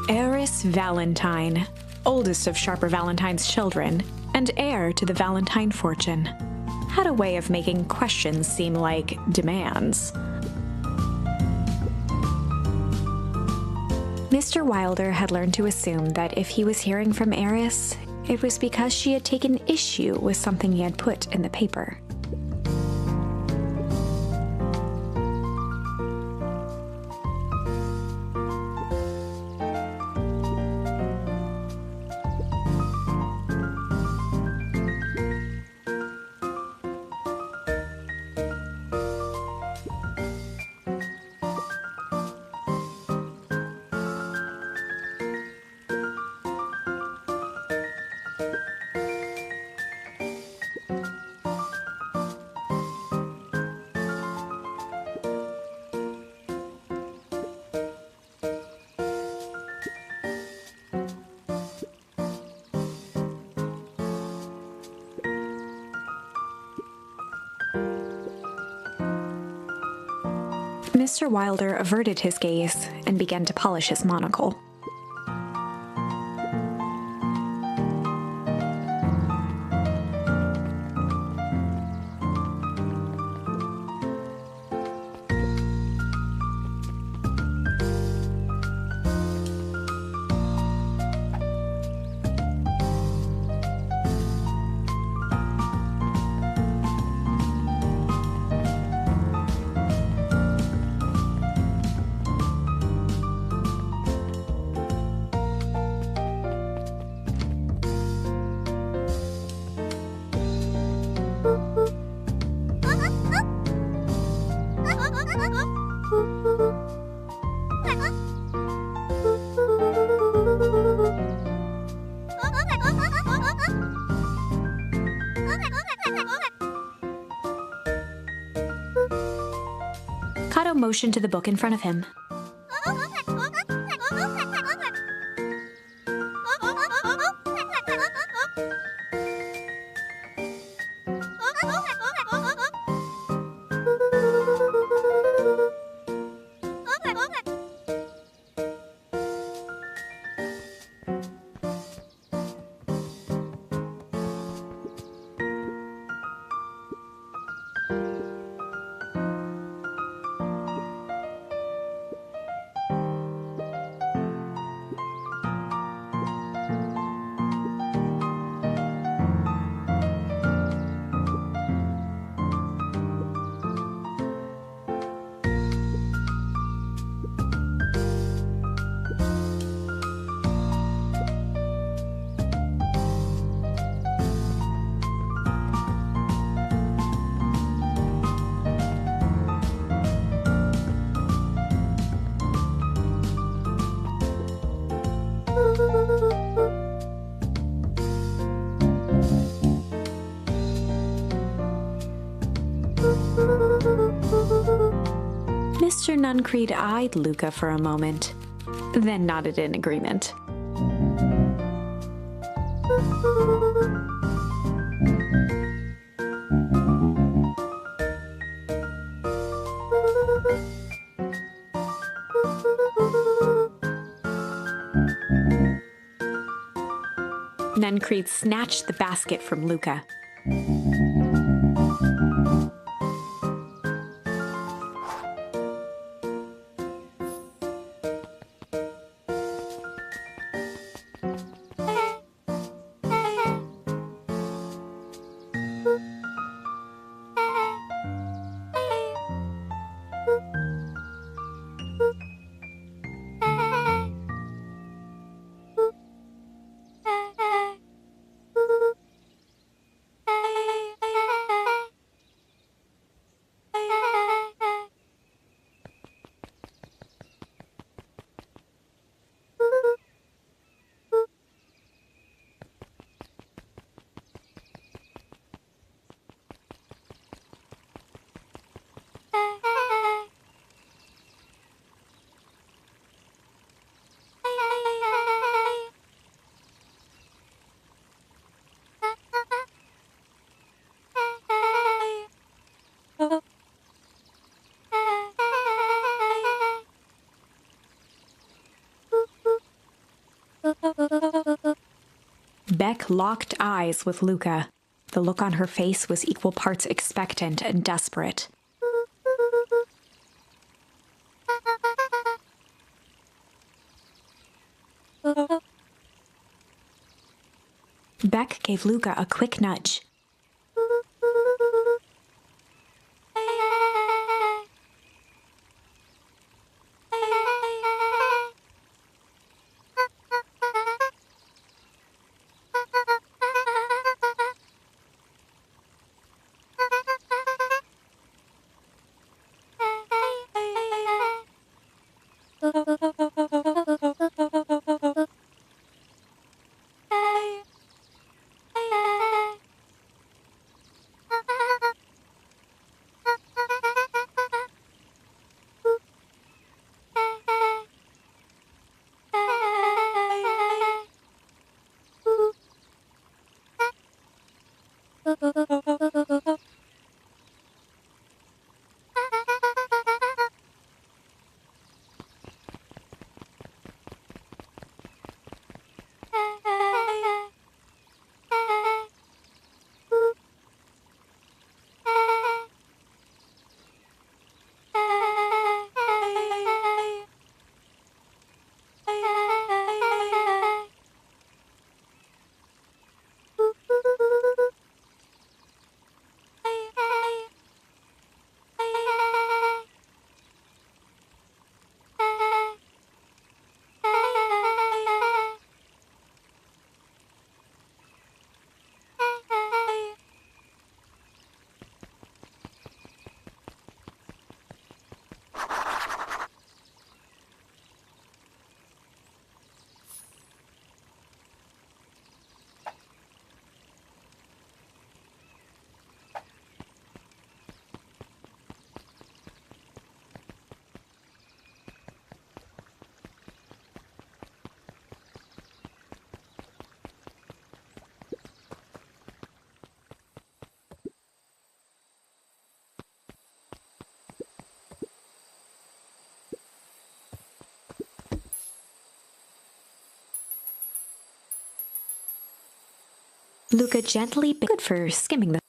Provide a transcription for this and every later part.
Eris Valentine, oldest of Sharper Valentine's children, and heir to the Valentine fortune, had a way of making questions seem like demands. Mr. Wilder had learned to assume that if he was hearing from Eris, it was because she had taken issue with something he had put in the paper. Mr. Wilder averted his gaze and began to polish his monocle. Kato motioned to the book in front of him. Mr. Nuncreed eyed Luca for a moment, then nodded in agreement. Nuncreed snatched the basket from Luca. Beck locked eyes with Luca. The look on her face was equal parts expectant and desperate. Beck gave Luca a quick nudge. Luca gently good for skimming the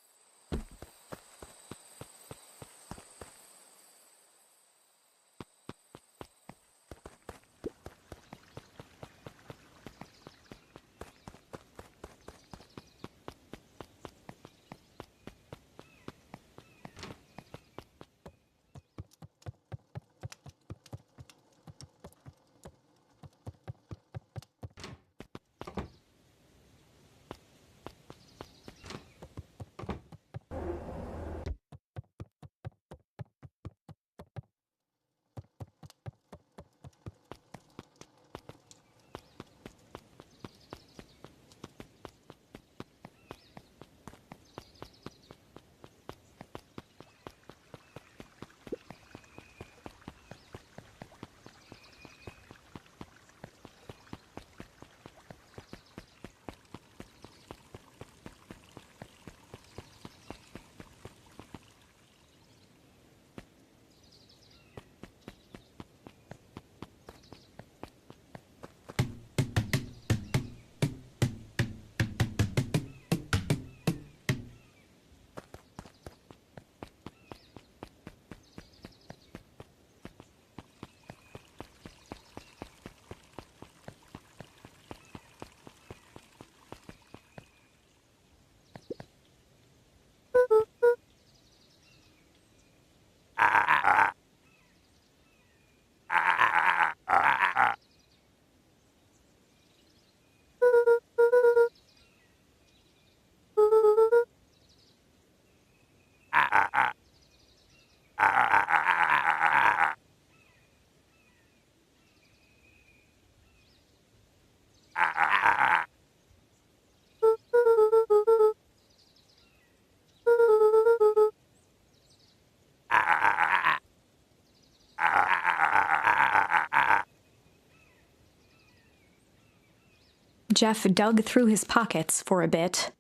Jeff dug through his pockets for a bit.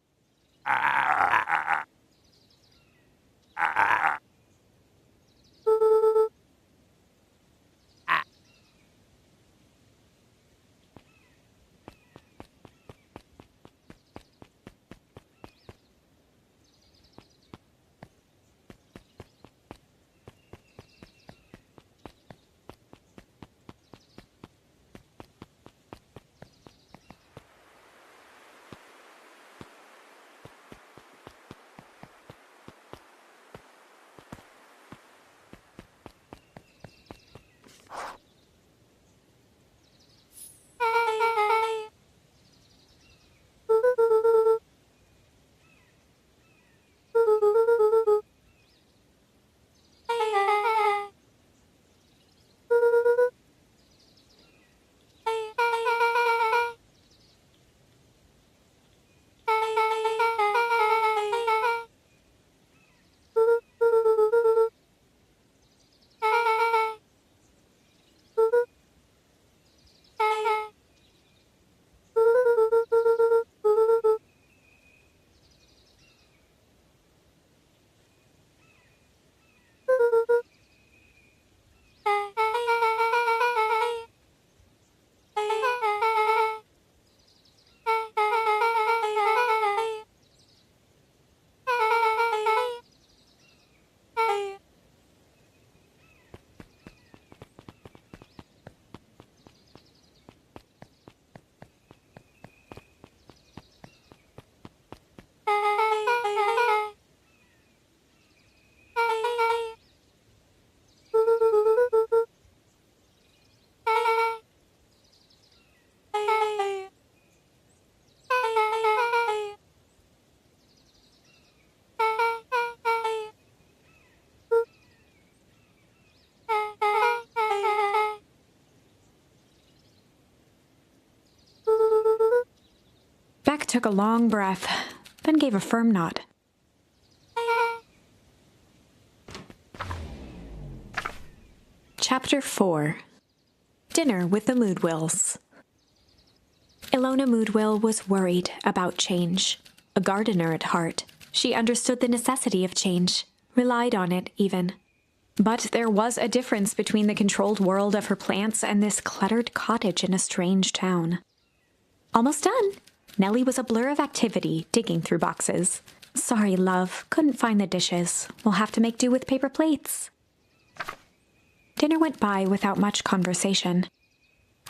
Beck took a long breath, then gave a firm nod. Chapter 4. Dinner with the Moodwills. Ilona Moodwill was worried about change. A gardener at heart, she understood the necessity of change, relied on it even. But there was a difference between the controlled world of her plants and this cluttered cottage in a strange town. Almost done. Nellie was a blur of activity, digging through boxes. Sorry, love, couldn't find the dishes. We'll have to make do with paper plates. Dinner went by without much conversation.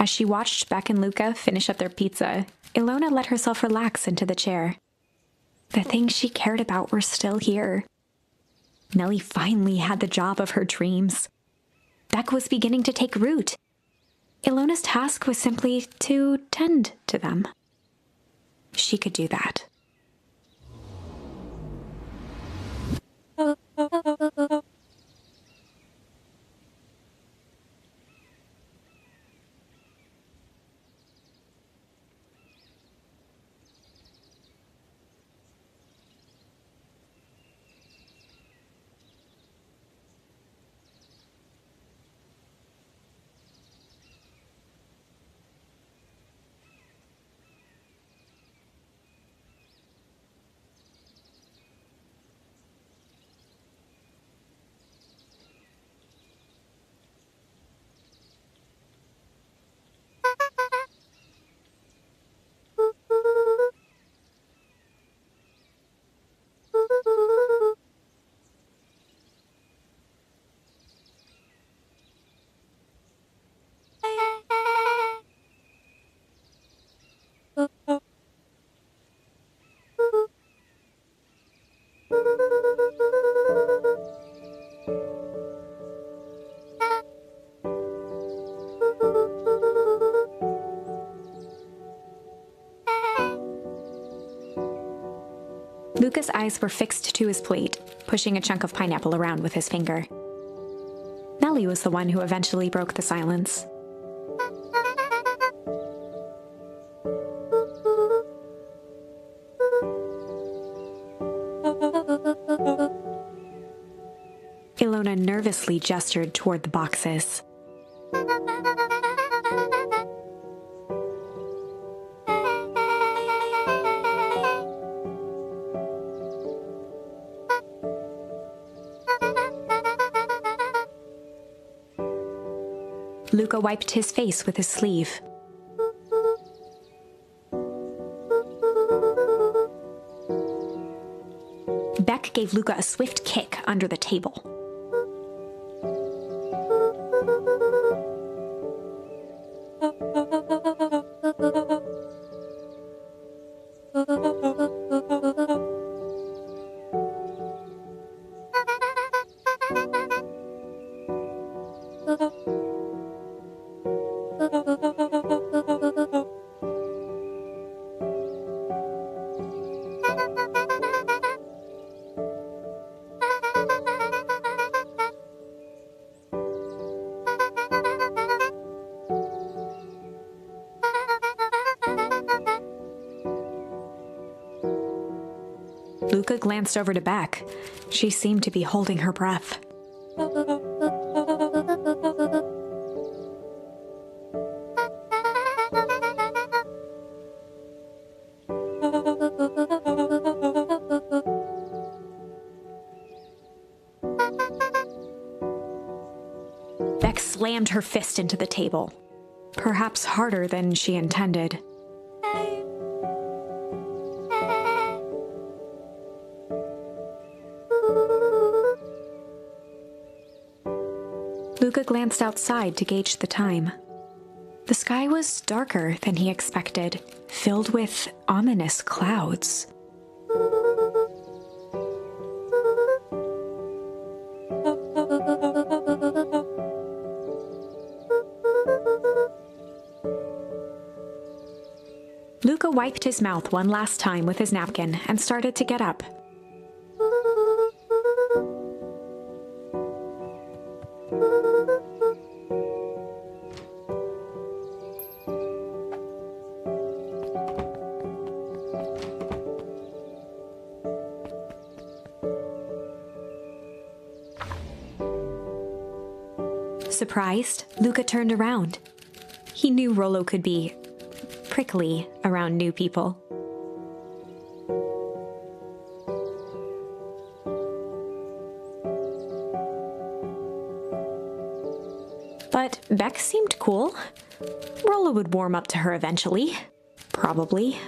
As she watched Beck and Luca finish up their pizza, Ilona let herself relax into the chair. The things she cared about were still here. Nellie finally had the job of her dreams. Beck was beginning to take root. Ilona's task was simply to tend to them. She could do that. Luca's eyes were fixed to his plate, pushing a chunk of pineapple around with his finger. Nellie was the one who eventually broke the silence. Ilona nervously gestured toward the boxes. Luca wiped his face with his sleeve. Beck gave Luca a swift kick under the table. Luca glanced over to Beck. She seemed to be holding her breath. Beck slammed her fist into the table, perhaps harder than she intended. Luca glanced outside to gauge the time. The sky was darker than he expected, filled with ominous clouds. Luca wiped his mouth one last time with his napkin and started to get up. Surprised, Luca turned around. He knew Rollo could be prickly around new people. But Beck seemed cool. Rollo would warm up to her eventually. Probably.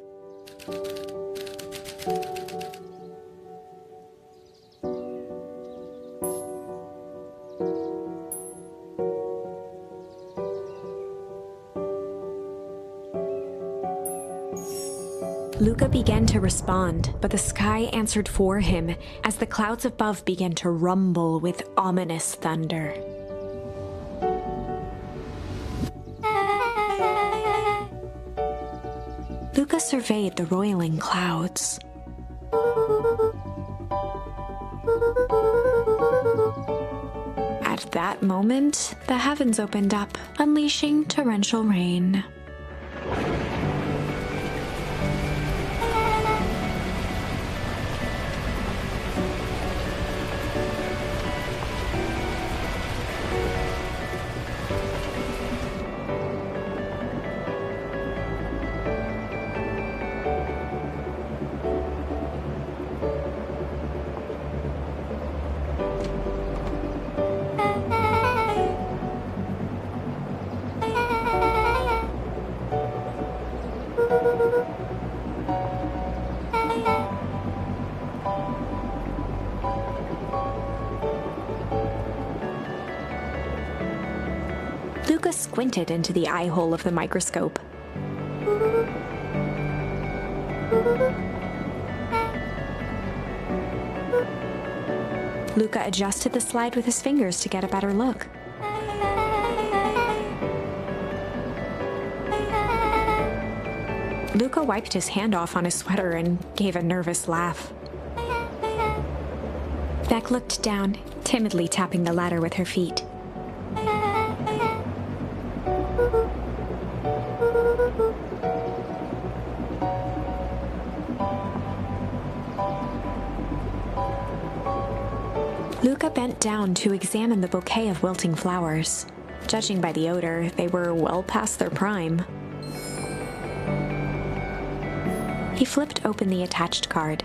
Luca began to respond, but the sky answered for him as the clouds above began to rumble with ominous thunder. Luca surveyed the roiling clouds. At that moment, the heavens opened up, unleashing torrential rain. Luca squinted into the eye hole of the microscope. Luca adjusted the slide with his fingers to get a better look. Luca wiped his hand off on his sweater and gave a nervous laugh. Beck looked down, timidly tapping the ladder with her feet. Luca bent down to examine the bouquet of wilting flowers. Judging by the odor, they were well past their prime. He flipped open the attached card.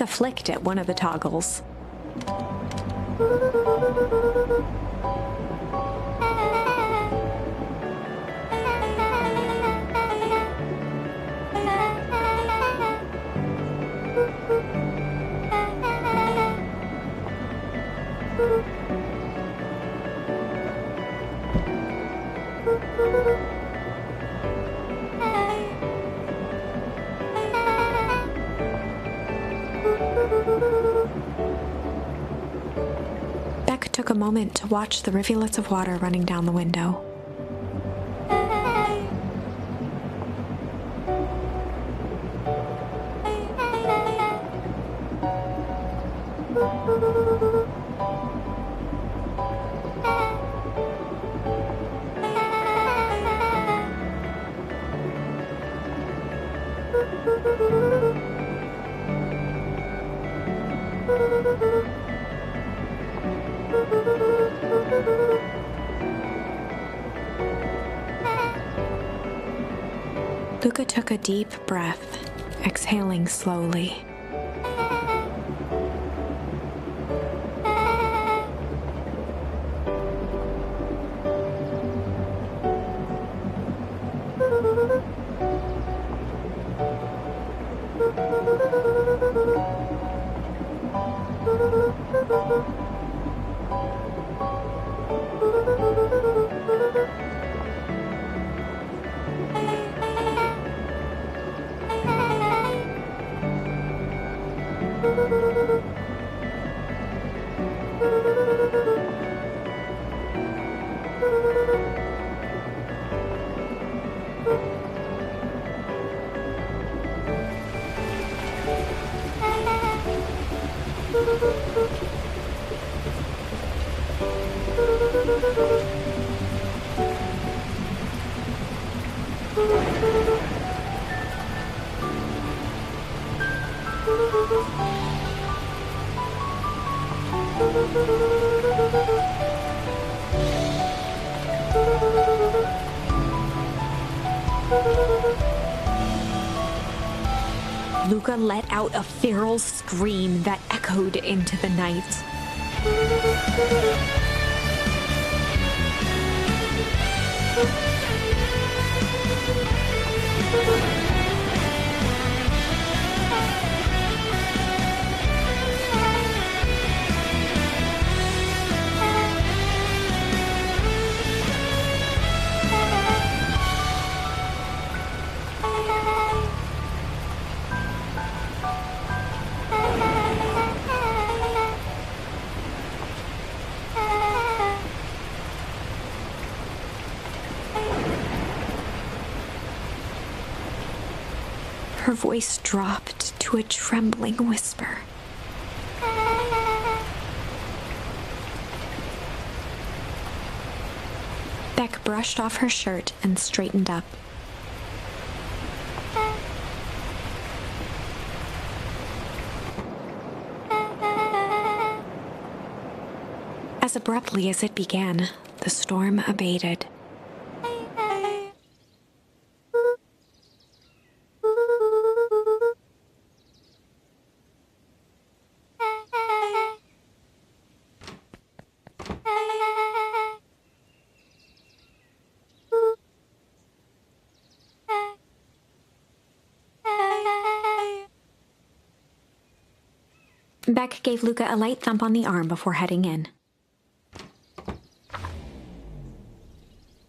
Luca flicked at one of the toggles. Beck took a moment to watch the rivulets of water running down the window. Luca took a deep breath, exhaling slowly. Luca let out a feral scream that echoed into the night. Her voice dropped to a trembling whisper. Beck brushed off her shirt and straightened up. As abruptly as it began, the storm abated. Beck gave Luca a light thump on the arm before heading in.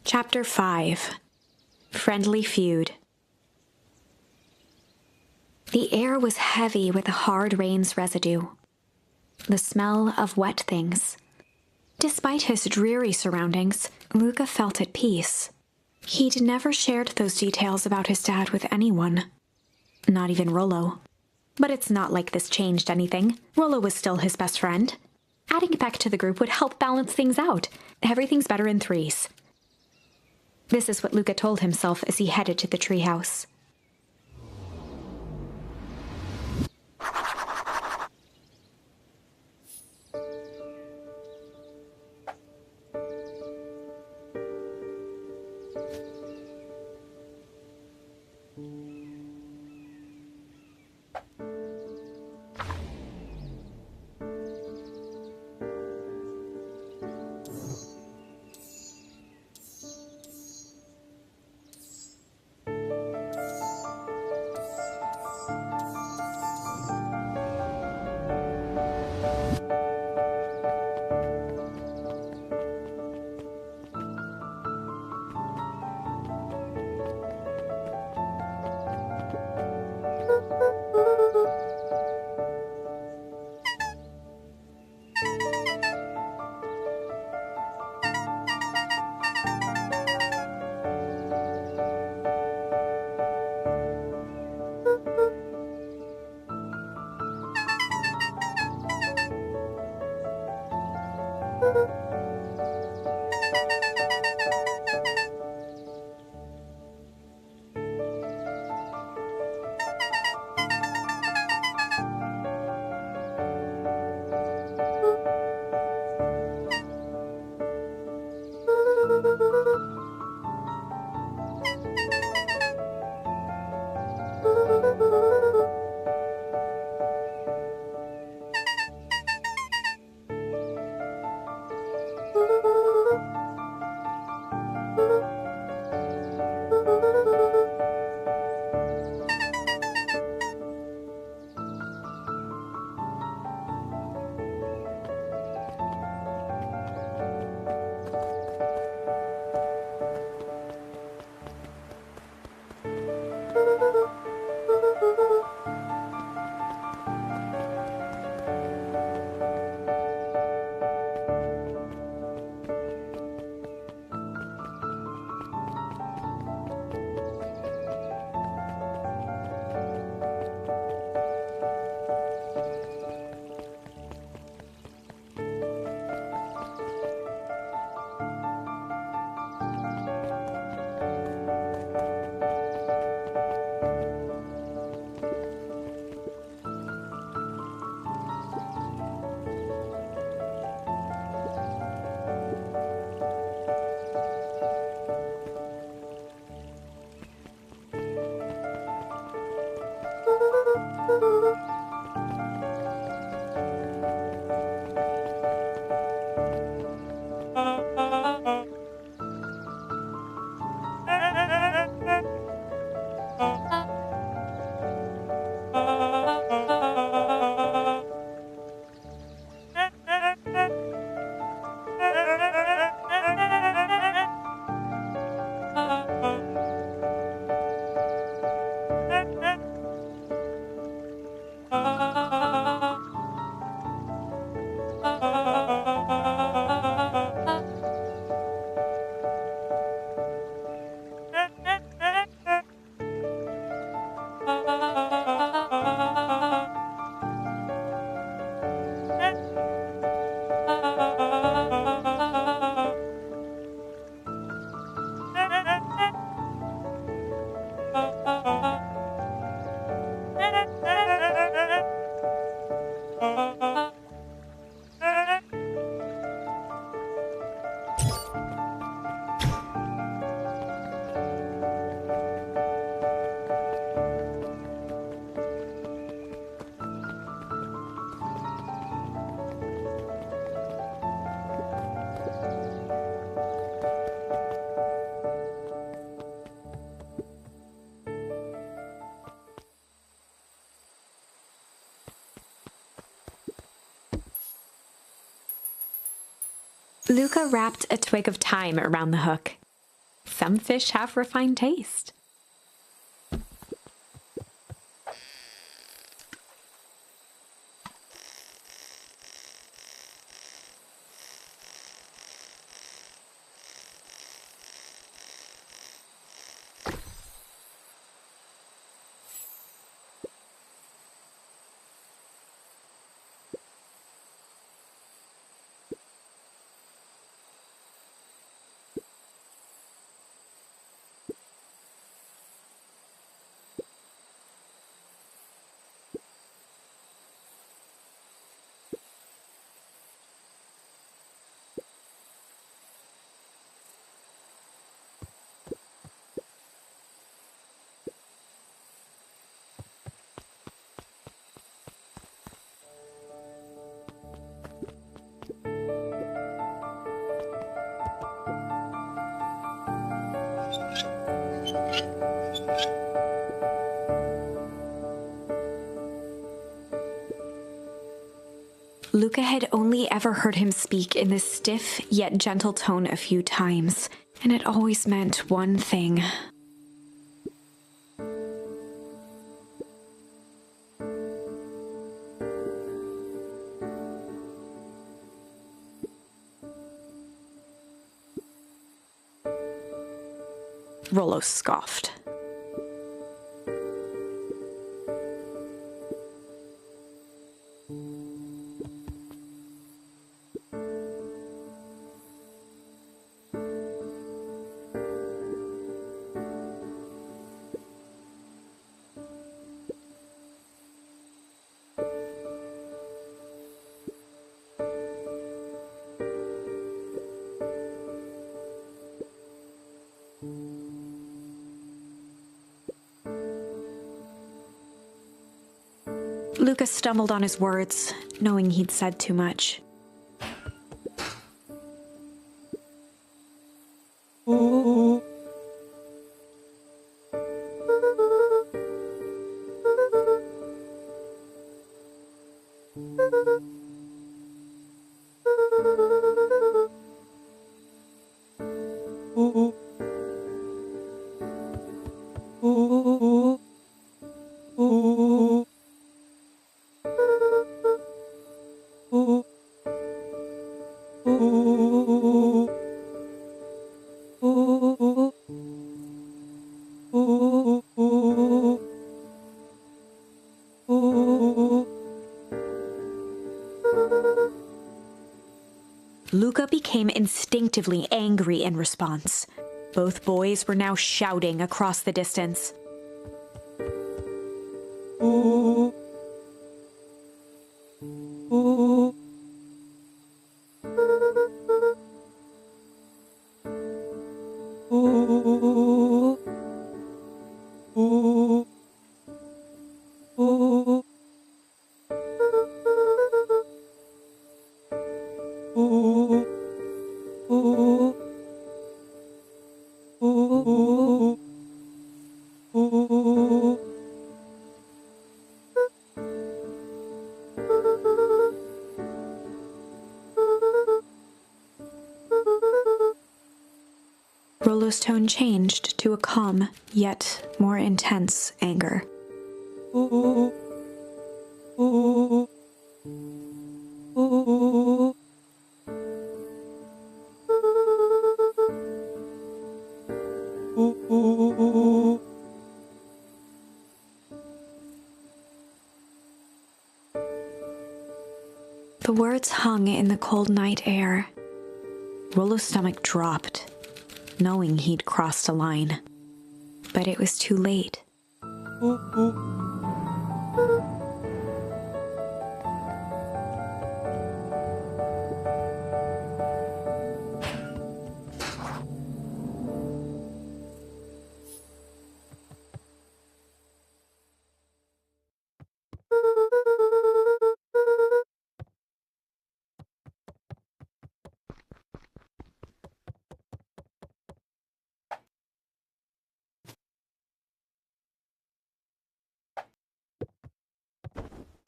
Chapter 5. Friendly Feud. The air was heavy with the hard rain's residue, the smell of wet things. Despite his dreary surroundings, Luca felt at peace. He'd never shared those details about his dad with anyone, not even Rollo. But it's not like this changed anything. Rollo was still his best friend. Adding Beck to the group would help balance things out. Everything's better in threes. This is what Luca told himself as he headed to the treehouse. Luca wrapped a twig of thyme around the hook. Some fish have refined taste. Luca had only ever heard him speak in this stiff yet gentle tone a few times, and it always meant one thing. Rollo scoffed. Luca stumbled on his words, knowing he'd said too much. Luca became instinctively angry in response. Both boys were now shouting across the distance. Rollo's tone changed to a calm, yet more intense anger. The words hung in the cold night air. Rollo's stomach dropped, knowing he'd crossed a line. But it was too late.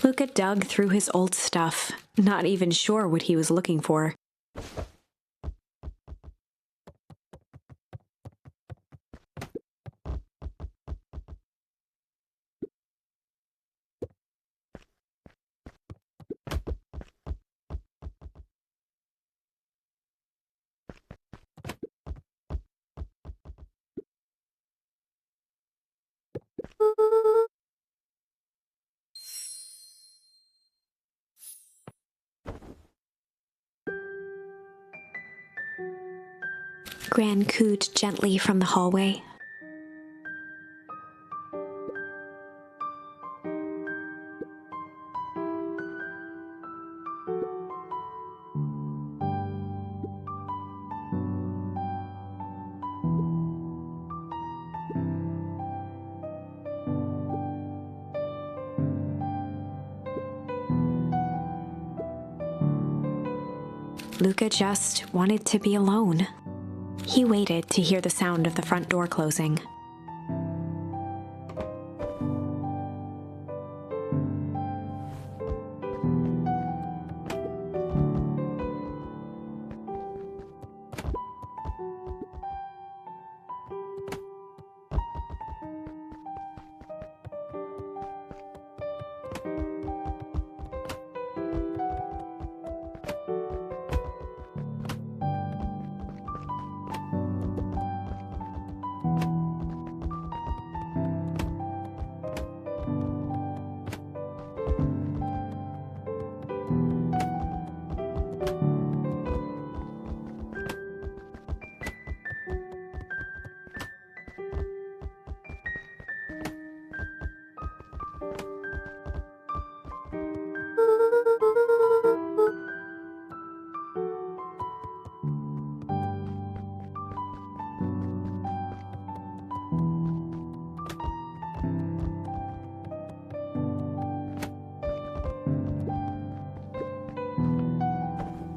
Luca dug through his old stuff, not even sure what he was looking for. Gran cooed gently from the hallway. Luca just wanted to be alone. He waited to hear the sound of the front door closing.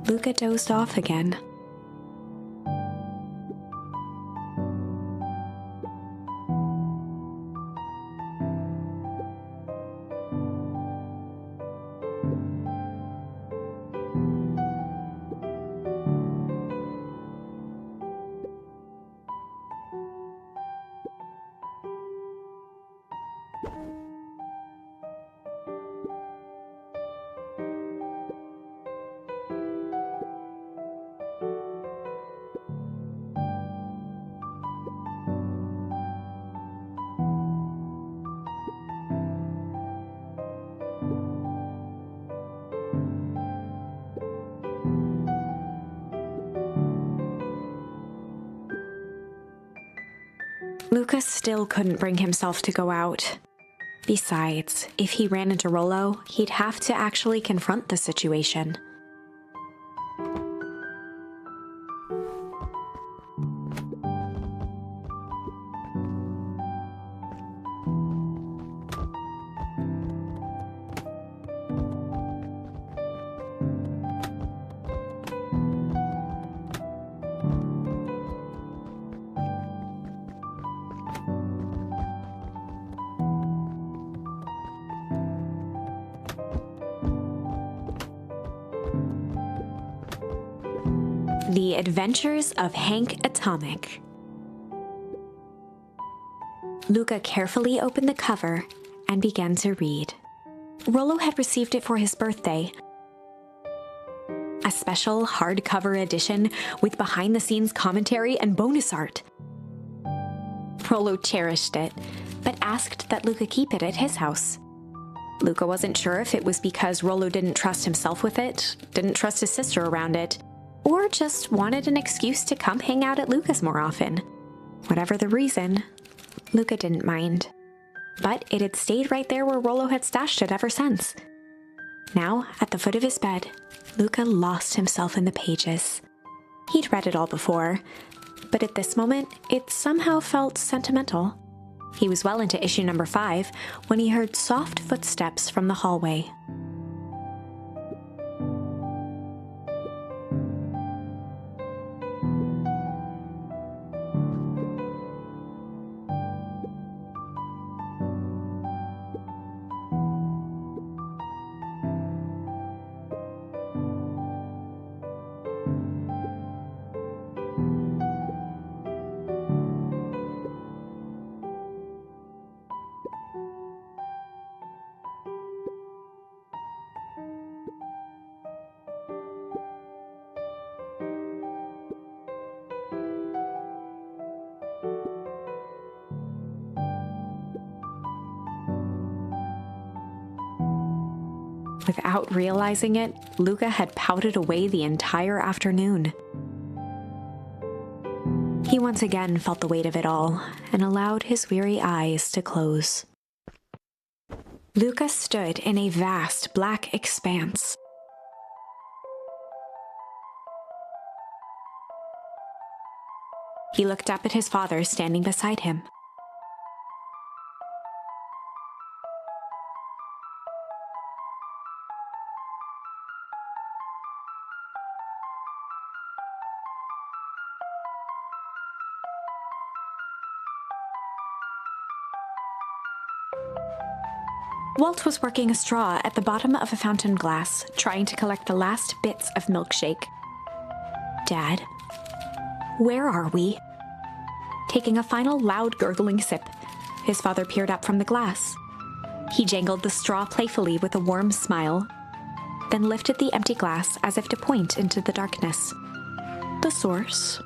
Luca dozed off again. Luca still couldn't bring himself to go out. Besides, if he ran into Rollo, he'd have to actually confront the situation. The Adventures of Hank Atomic. Luca carefully opened the cover and began to read. Rollo had received it for his birthday. A special hardcover edition with behind-the-scenes commentary and bonus art. Rollo cherished it, but asked that Luca keep it at his house. Luca wasn't sure if it was because Rollo didn't trust himself with it, didn't trust his sister around it, or just wanted an excuse to come hang out at Luca's more often. Whatever the reason, Luca didn't mind. But it had stayed right there where Rollo had stashed it ever since. Now, at the foot of his bed, Luca lost himself in the pages. He'd read it all before, but at this moment, it somehow felt sentimental. He was well into issue number 5 when he heard soft footsteps from the hallway. Without realizing it, Luca had pouted away the entire afternoon. He once again felt the weight of it all and allowed his weary eyes to close. Luca stood in a vast black expanse. He looked up at his father standing beside him. Walt was working a straw at the bottom of a fountain glass, trying to collect the last bits of milkshake. "Dad, where are we?" Taking a final loud gurgling sip, his father peered up from the glass. He jangled the straw playfully with a warm smile, then lifted the empty glass as if to point into the darkness. "The source."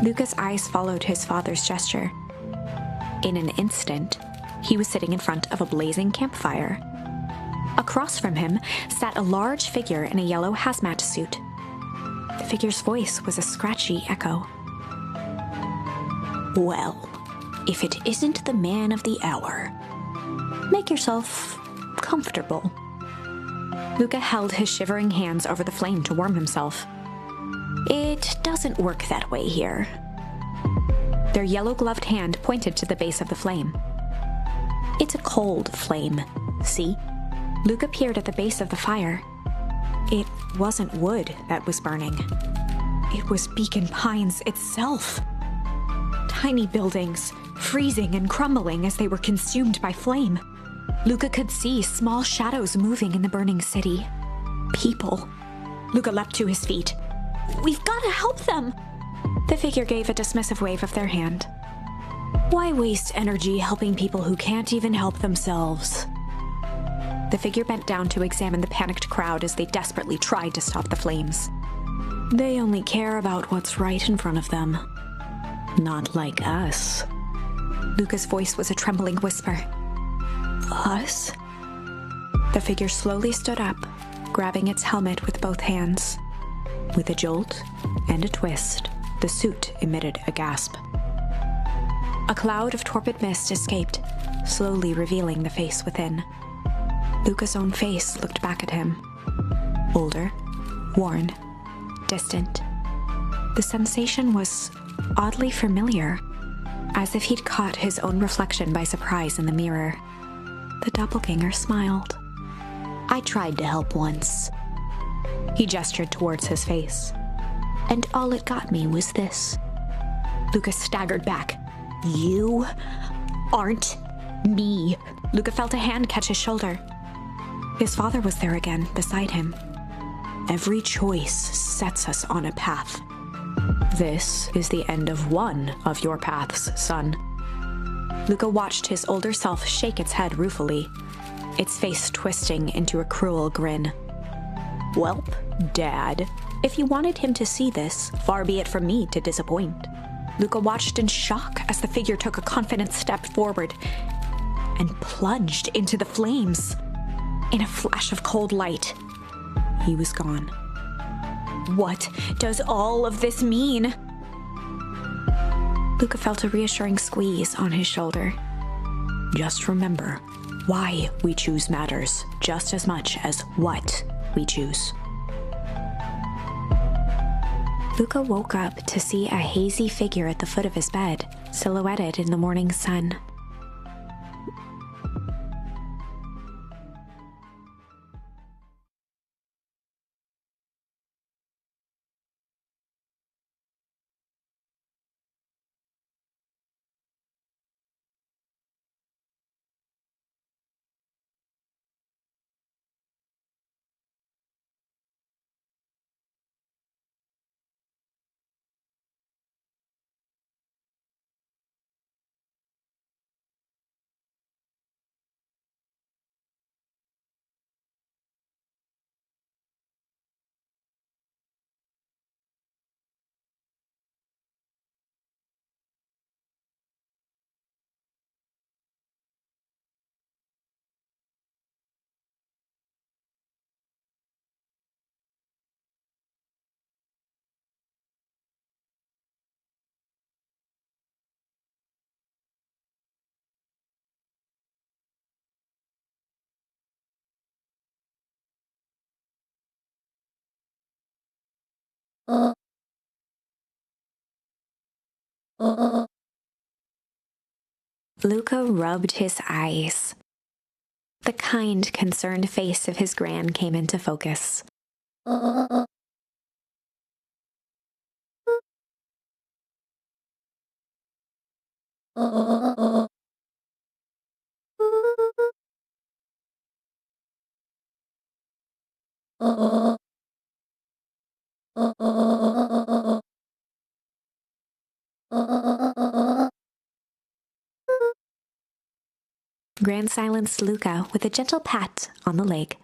Luca's eyes followed his father's gesture. In an instant, he was sitting in front of a blazing campfire. Across from him sat a large figure in a yellow hazmat suit. The figure's voice was a scratchy echo. "Well, if it isn't the man of the hour, make yourself comfortable." Luca held his shivering hands over the flame to warm himself. "It doesn't work that way here." Their yellow-gloved hand pointed to the base of the flame. "It's a cold flame, see?" Luca peered at the base of the fire. It wasn't wood that was burning. It was Beacon Pines itself. Tiny buildings, freezing and crumbling as they were consumed by flame. Luca could see small shadows moving in the burning city. People. Luca leapt to his feet. "We've got to help them!" The figure gave a dismissive wave of their hand. "Why waste energy helping people who can't even help themselves?" The figure bent down to examine the panicked crowd as they desperately tried to stop the flames. "They only care about what's right in front of them. Not like us." Luca's voice was a trembling whisper. "Us?" The figure slowly stood up, grabbing its helmet with both hands. With a jolt and a twist, the suit emitted a gasp. A cloud of torpid mist escaped, slowly revealing the face within. Luca's own face looked back at him. Older, worn, distant. The sensation was oddly familiar, as if he'd caught his own reflection by surprise in the mirror. The doppelganger smiled. "I tried to help once." He gestured towards his face. "And all it got me was this." Luca staggered back. "You aren't me." Luca felt a hand catch his shoulder. His father was there again, beside him. "Every choice sets us on a path. This is the end of one of your paths, son." Luca watched his older self shake its head ruefully, its face twisting into a cruel grin. "Welp, Dad, if you wanted him to see this, far be it from me to disappoint." Luca watched in shock as the figure took a confident step forward and plunged into the flames. In a flash of cold light, he was gone. What does all of this mean? Luca felt a reassuring squeeze on his shoulder. Just remember, why we choose matters just as much as what we choose. Luca woke up to see a hazy figure at the foot of his bed, silhouetted in the morning sun. Luca rubbed his eyes. The kind, concerned face of his gran came into focus. Gran silenced Luca with a gentle pat on the leg.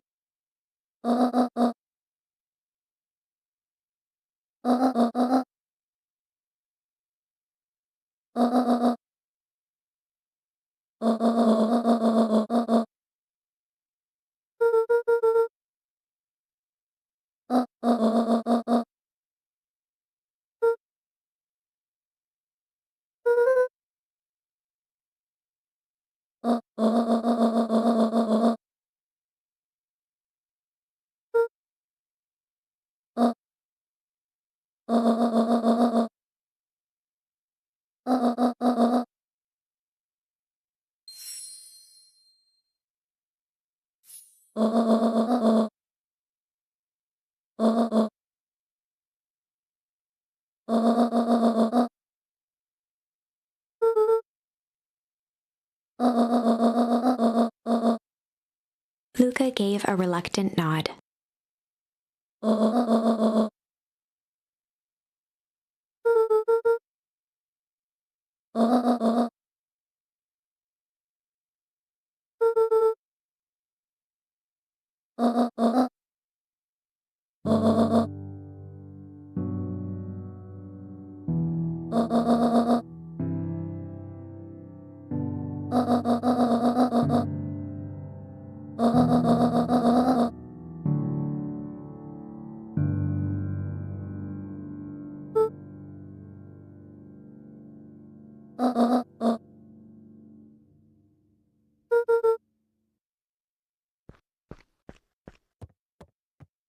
Luca gave a reluctant nod.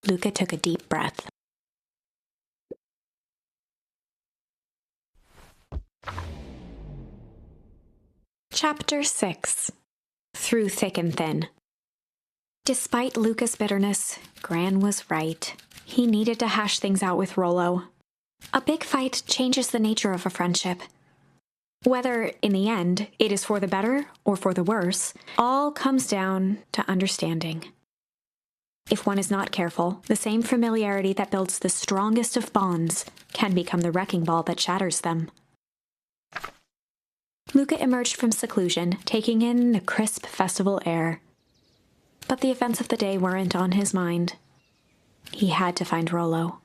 Luca took a deep breath. Chapter 6. Through Thick and Thin. Despite Luca's bitterness, Gran was right. He needed to hash things out with Rollo. A big fight changes the nature of a friendship. Whether, in the end, it is for the better or for the worse, all comes down to understanding. If one is not careful, the same familiarity that builds the strongest of bonds can become the wrecking ball that shatters them. Luca emerged from seclusion, taking in the crisp festival air. But the events of the day weren't on his mind. He had to find Rollo.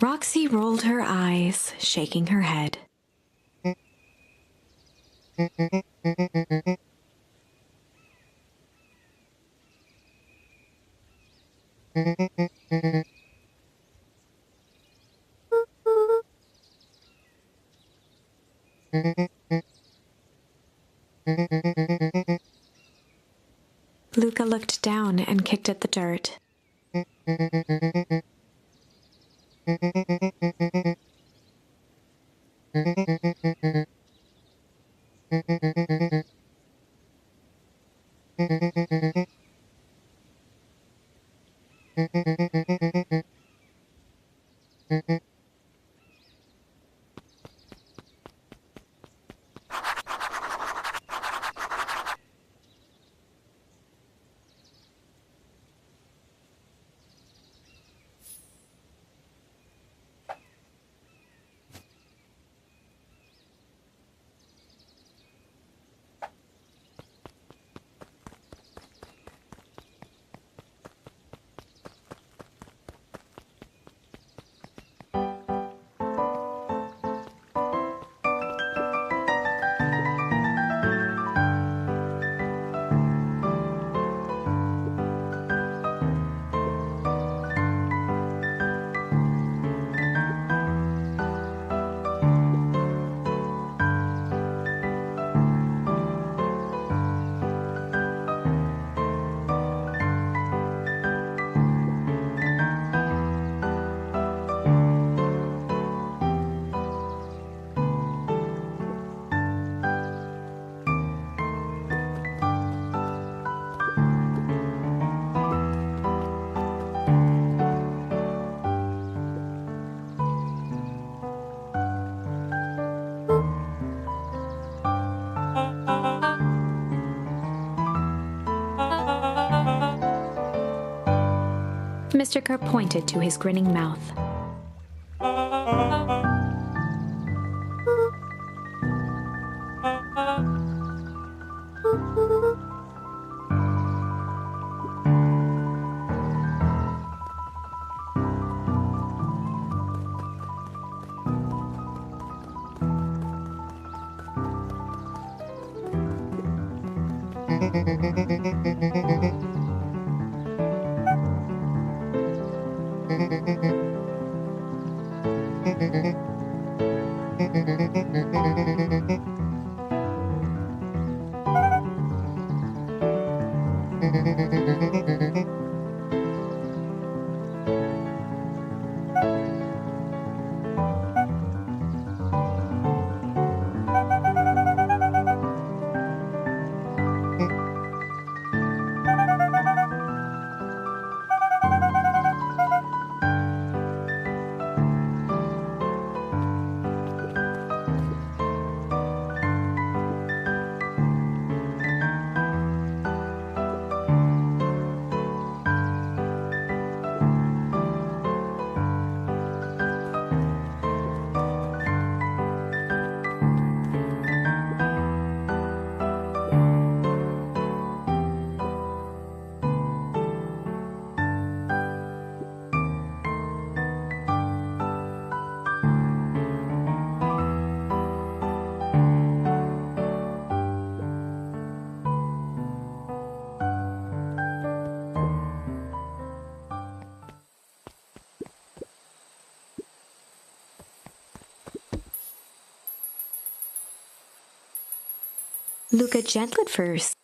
Roxy rolled her eyes, shaking her head. Luca looked down and kicked at the dirt. Mr. Kerr pointed to his grinning mouth. Luca gentled first.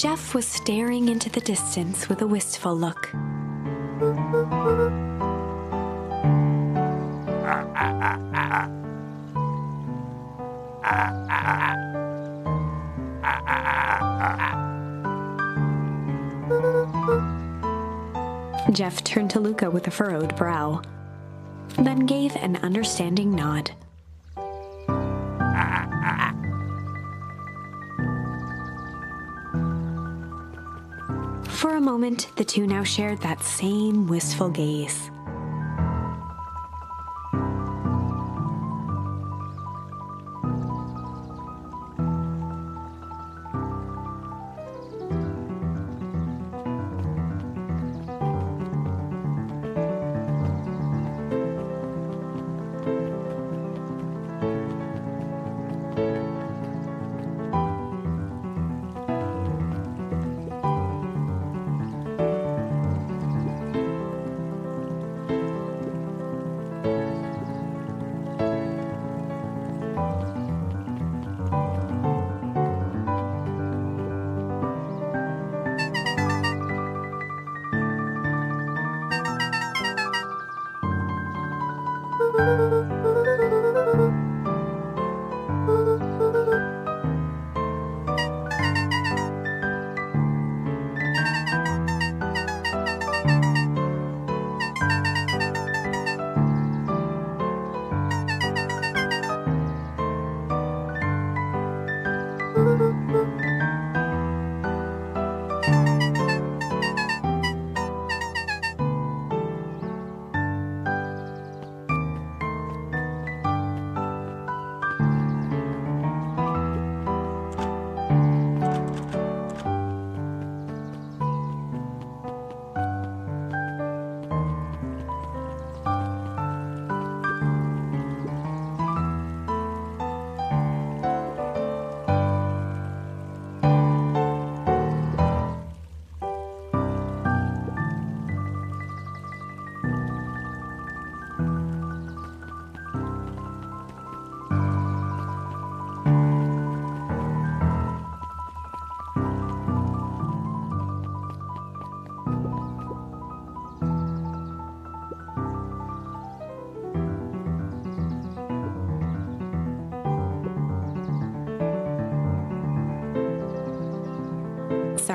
Jeff was staring into the distance with a wistful look. Jeff turned to Luca with a furrowed brow, then gave an understanding nod. For a moment, the two now shared that same wistful gaze.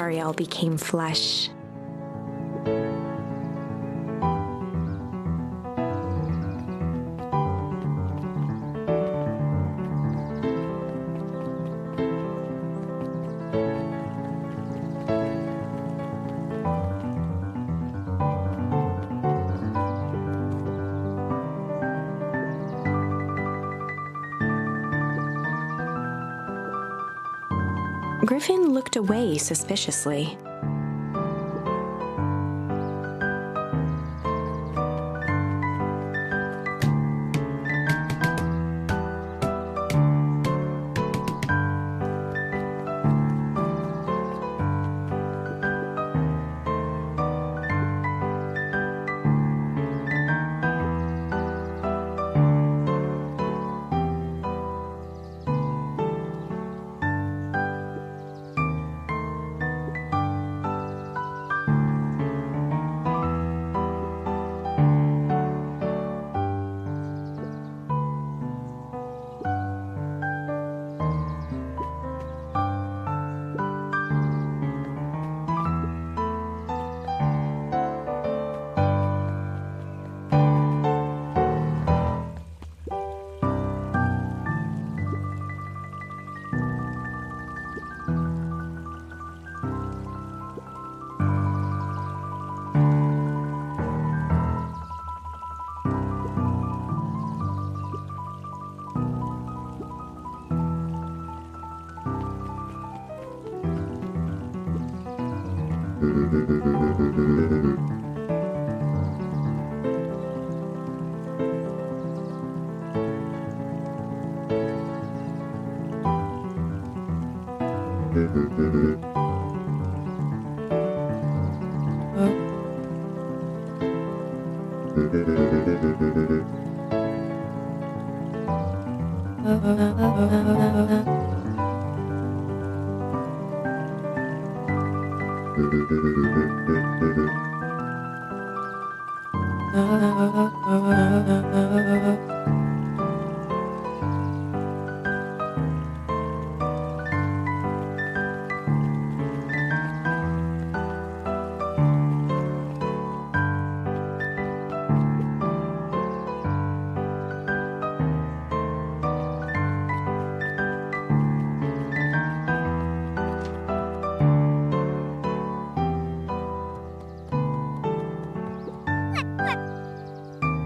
Ariel became flesh. Griffin looked away suspiciously.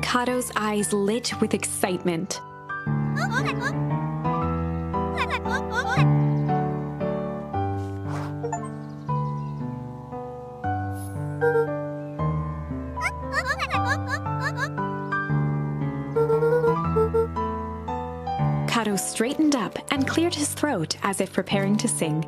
Kato's eyes lit with excitement. Kato straightened up and cleared his throat as if preparing to sing.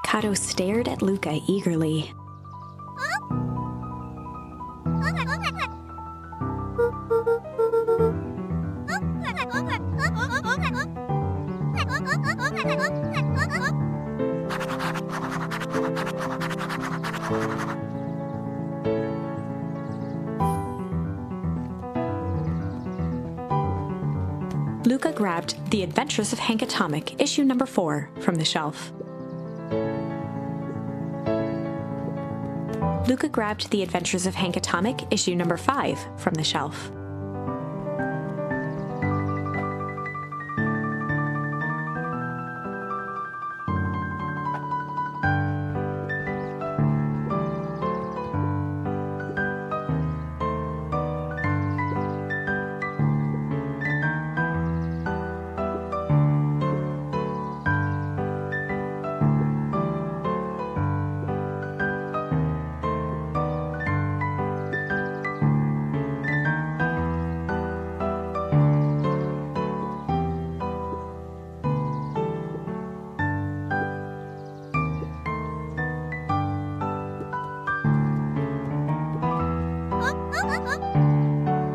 Kato stared at Luca eagerly. Luca grabbed The Adventures of Hank Atomic, issue number 4, from the shelf. Luca grabbed The Adventures of Hank Atomic, issue number 5, from the shelf.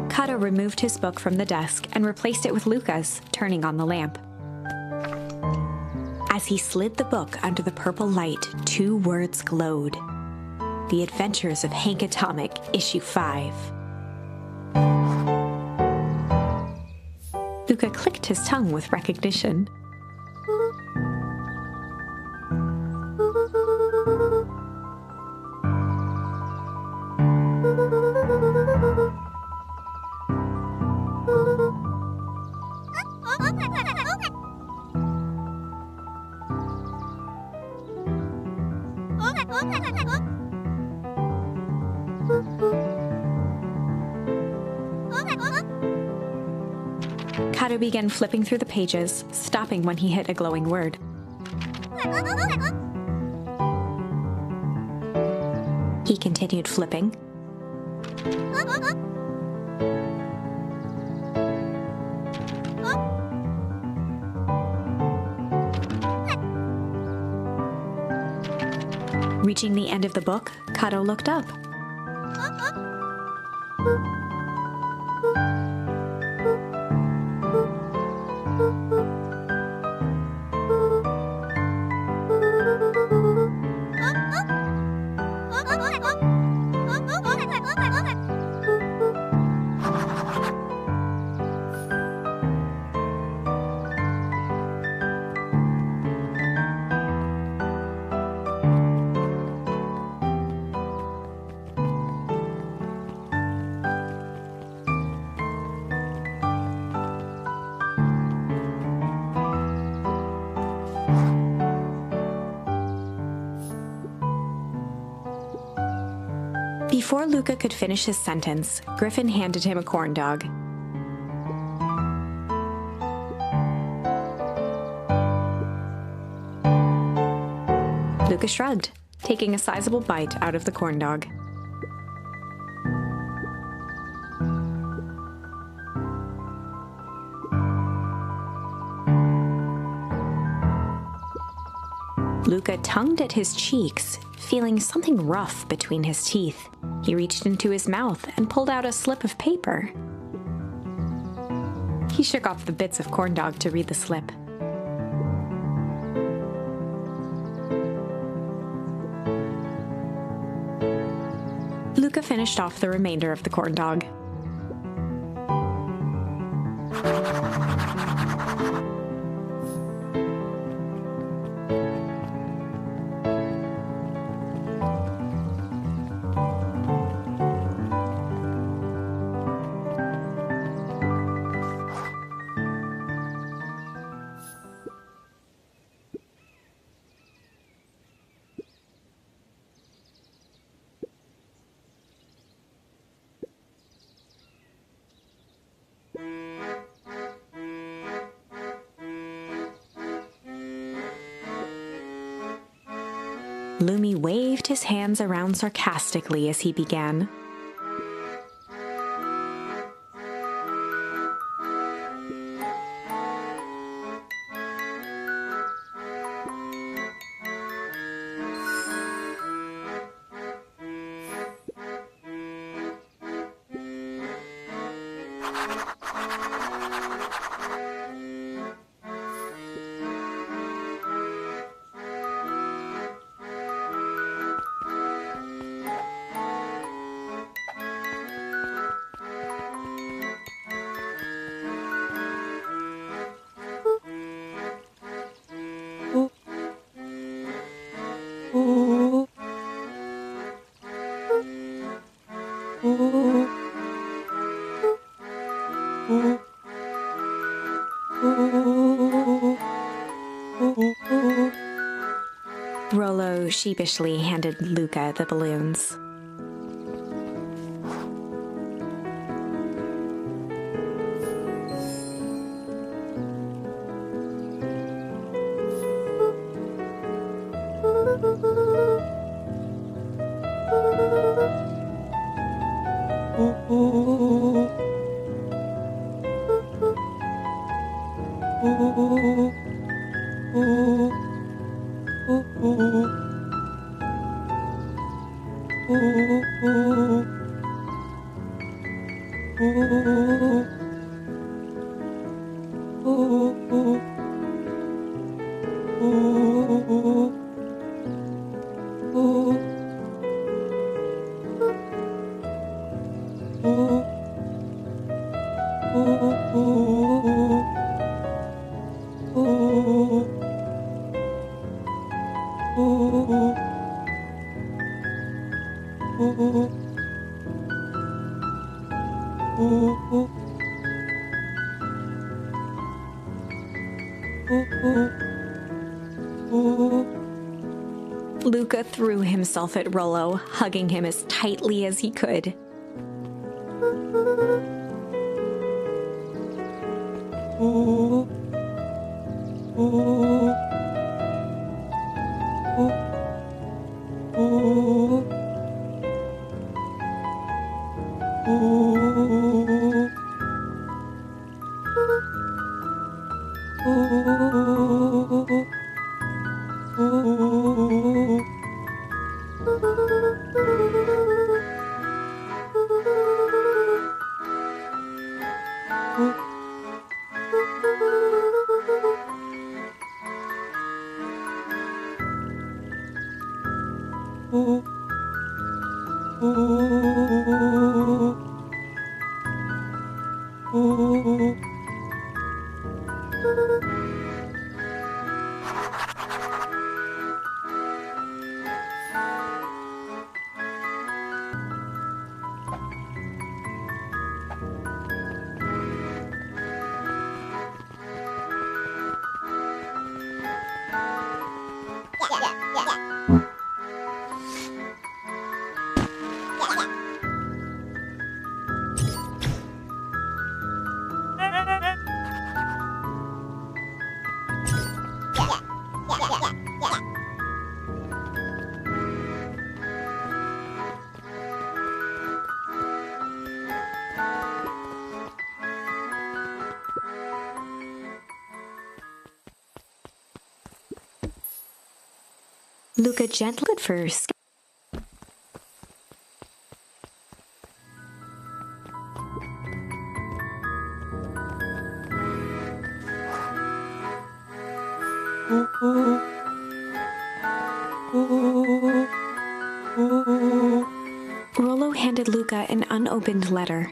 Kato removed his book from the desk and replaced it with Luca's, turning on the lamp. As he slid the book under the purple light, 2 words glowed: The Adventures of Hank Atomic, Issue 5. Luca clicked his tongue with recognition. Kato began flipping through the pages, stopping when he hit a glowing word. He continued flipping. Reaching the end of the book, Kato looked up. Before Luca could finish his sentence, Griffin handed him a corn dog. Luca shrugged, taking a sizable bite out of the corn dog. Luca tongued at his cheeks, feeling something rough between his teeth. He reached into his mouth and pulled out a slip of paper. He shook off the bits of corn dog to read the slip. Luca finished off the remainder of the corn dog. Lumi waved his hands around sarcastically as he began. Rollo sheepishly handed Luca the balloons. Luca threw himself at Rollo, hugging him as tightly as he could. Luca gently at first. Rollo handed Luca an unopened letter.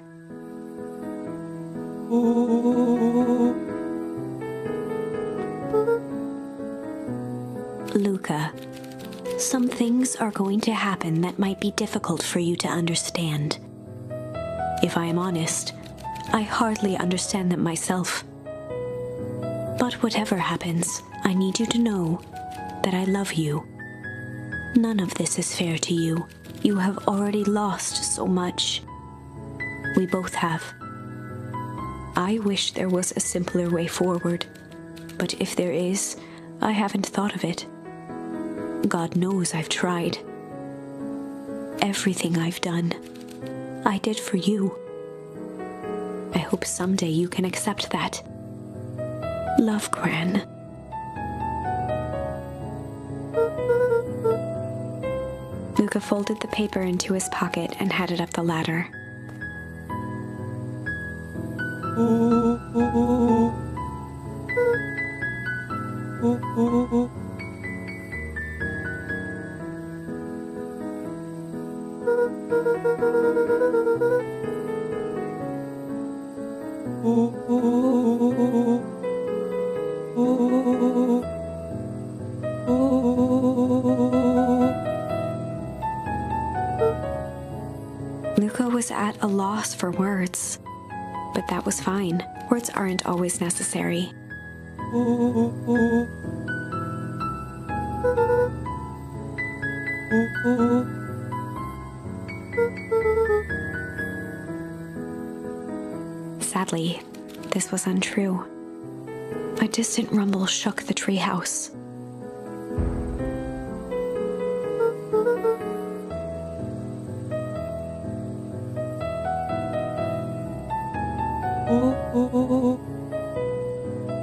Luca, some things are going to happen that might be difficult for you to understand. If I am honest, I hardly understand them myself. But whatever happens, I need you to know that I love you. None of this is fair to you. You have already lost so much. We both have. I wish there was a simpler way forward, but if there is, I haven't thought of it. God knows I've tried. Everything I've done, I did for you. I hope someday you can accept that. Love, Gran. Luca folded the paper into his pocket and headed up the ladder. Luca was at a loss for words, but that was fine. Words aren't always necessary. Sadly, this was untrue. A distant rumble shook the treehouse.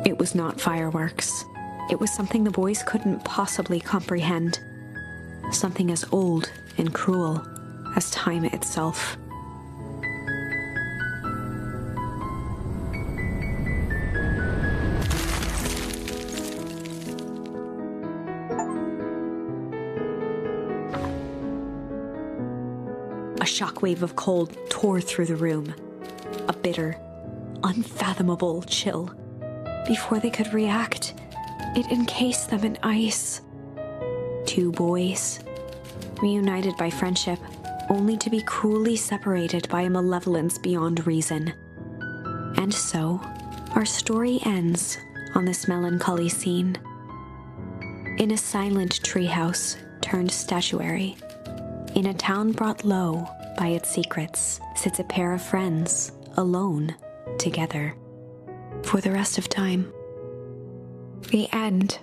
It was not fireworks. It was something the boys couldn't possibly comprehend. Something as old and cruel as time itself. A shockwave of cold tore through the room. A bitter, unfathomable chill. Before they could react, it encased them in ice. Two boys, reunited by friendship, only to be cruelly separated by a malevolence beyond reason. And so, our story ends on this melancholy scene. In a silent treehouse turned statuary, in a town brought low by its secrets, sits a pair of friends, alone, together, for the rest of time. The end.